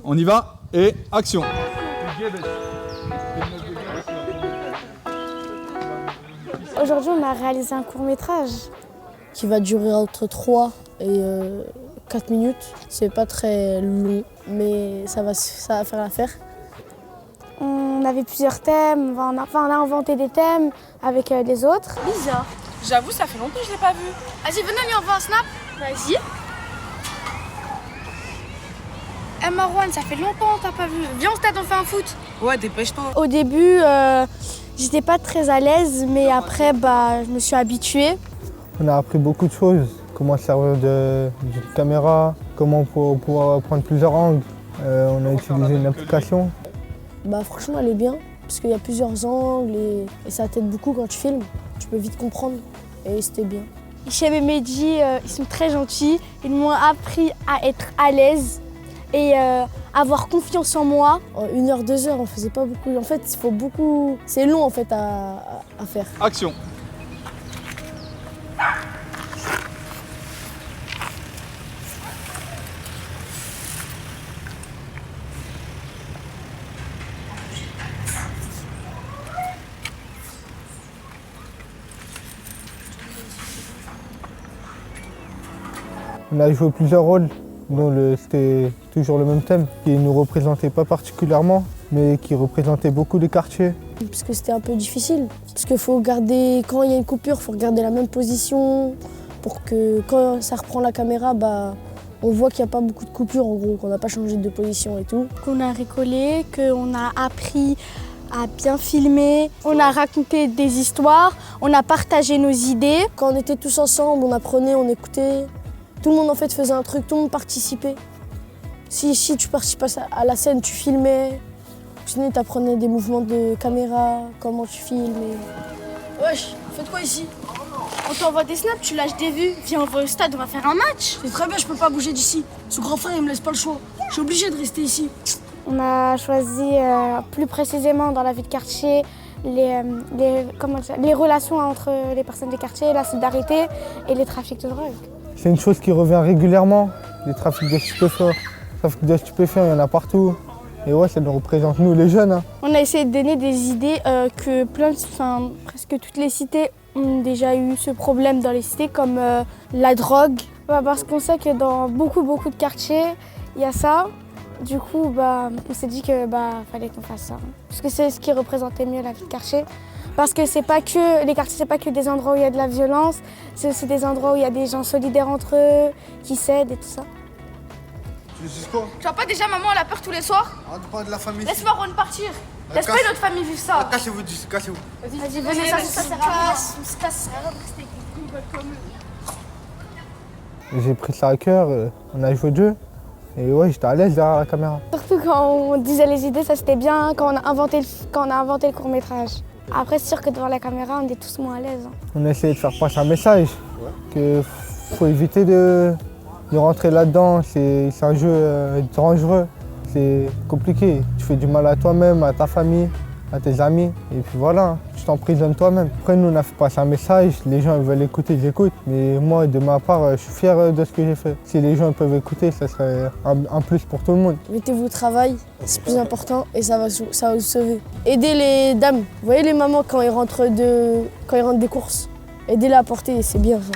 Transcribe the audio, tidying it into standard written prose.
On y va et action. Aujourd'hui, on a réalisé un court-métrage. Qui va durer entre 3 et 4 minutes. C'est pas très long, mais ça va faire l'affaire. On avait plusieurs thèmes, on a inventé des thèmes avec les autres. Bizarre. J'avoue, ça fait longtemps que je l'ai pas vu. Vas-y, venez, on lui envoie un snap. Vas-y. Eh Marwan, ça fait longtemps qu'on t'a pas vu. Viens au stade, on fait un foot. Ouais, dépêche-toi. Au début, j'étais pas très à l'aise, mais après, je me suis habituée. On a appris beaucoup de choses, comment servir d'une caméra, comment pouvoir prendre plusieurs angles. On a utilisé une application. Franchement, elle est bien, parce qu'il y a plusieurs angles et ça t'aide beaucoup quand tu filmes. Tu peux vite comprendre et c'était bien. Hichem et Mehdi, ils sont très gentils. Ils m'ont appris à être à l'aise et avoir confiance en moi. En 1 heure, 2 heures, on faisait pas beaucoup. En fait, il faut beaucoup. C'est long en fait à faire. Action. On a joué plusieurs rôles, dont c'était toujours le même thème, qui ne nous représentait pas particulièrement, mais qui représentait beaucoup les quartiers. Parce que c'était un peu difficile. Parce qu'il faut garder, quand il y a une coupure, il faut regarder la même position pour que quand ça reprend la caméra, on voit qu'il n'y a pas beaucoup de coupures en gros, qu'on n'a pas changé de position et tout. Qu'on a rigolé, qu'on a appris à bien filmer, on a raconté des histoires, on a partagé nos idées. Quand on était tous ensemble, on apprenait, on écoutait. Tout le monde en fait faisait un truc, tout le monde participait. Si tu participais à la scène, tu filmais. Sinon, tu apprenais des mouvements de caméra, comment tu filmes. Wesh, faites quoi ici? On t'envoie des snaps, tu lâches des vues, viens on va au stade, on va faire un match. C'est très bien, je peux pas bouger d'ici. Ce grand frère, il me laisse pas le choix. Je suis obligé de rester ici. On a choisi plus précisément dans la vie de quartier les relations entre les personnes des quartiers, la solidarité et les trafics de drogue. C'est une chose qui revient régulièrement, les trafics de stupéfiants. Les trafics de stupéfiants, il y en a partout. Et ouais, ça nous représente nous, les jeunes. On a essayé de donner des idées que presque toutes les cités ont déjà eu ce problème dans les cités, comme la drogue. Parce qu'on sait que dans beaucoup de quartiers, il y a ça. Du coup, on s'est dit que fallait qu'on fasse ça. Parce que c'est ce qui représentait mieux la vie de quartier. Parce que les quartiers, c'est pas que des endroits où il y a de la violence, c'est aussi des endroits où il y a des gens solidaires entre eux, qui s'aident et tout ça. Tu dis quoi? Tu vois pas déjà, maman, elle a peur tous les soirs? On te parle de la famille. Laisse Marwan partir. Laisse pas une autre famille vivre ça. Cassez-vous d'ici, cassez-vous. Vas-y, venez, ça sert à rien. On se casse, rien de rester comme eux. J'ai pris ça à cœur, on a joué de jeu. Et ouais, j'étais à l'aise derrière la caméra. Surtout quand on disait les idées, ça c'était bien, quand on a inventé le court-métrage. Après, c'est sûr que devant la caméra, on est tous moins à l'aise. On a essayé de faire passer un message, qu'il faut éviter de rentrer là-dedans. C'est un jeu dangereux, c'est compliqué. Tu fais du mal à toi-même, à ta famille, à tes amis. Et puis voilà, tu t'emprisonnes toi-même. Après, nous, on a fait passer un message. Les gens ils veulent écouter, ils écoutent. Mais moi, de ma part, je suis fier de ce que j'ai fait. Si les gens peuvent écouter, ça serait un plus pour tout le monde. Mettez-vous au travail, c'est plus important et ça va vous sauver. Aidez les dames. Vous voyez les mamans quand ils rentrent des courses. Aidez-les à porter, c'est bien ça.